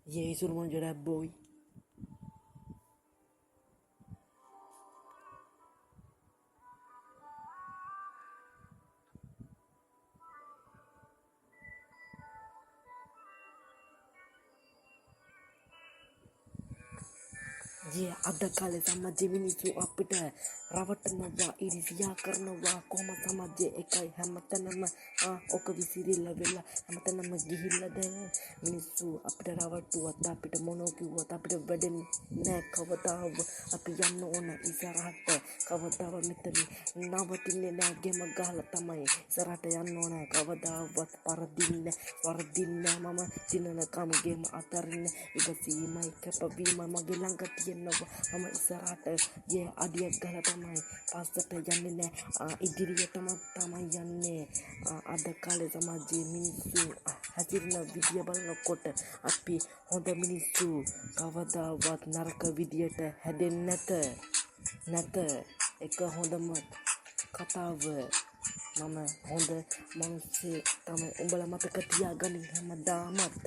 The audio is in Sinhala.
Yesus mau jadi boy. Ada kali sama Gemini su apita rawatanava irisiya karnava koma sama je ekai hamatanama oka visirilla vela hamatanama gihillada minisu apita rawattuwa apita mono kiwwa apita වැඩෙන් නෑ කවදාව අපි යන්න ඕන ඉස්සරහට කවදාව මෙතන නවතින්නේ නෑ ගෙම ගහලා තමයි ඉස්සරහට යන්න ඕන කවදාවත් වරදින්නේ මම දිනනකම් ගෙම අතරින්නේ ඉවසීමයි කැපවීම මගේ ළඟ තියෙනවා මම ඉස්සරහට අඩියක් ගහලා තමයි පස්සට යන්නේ නෑ ඉදිරියටම තමයි යන්නේ අද කාලේ සමාජයේ මිනිස්සු හැසිරෙන විදිය බලනකොට අපි හොඳ මිනිස්සු කවදාවත් නරක විදියට හැදෙන්නේ නැත එක හොඳම කතාව මම හොඳ මිනිස්සෙක් තමයි උඹලා මතක තියාගන්න හැමදාමත්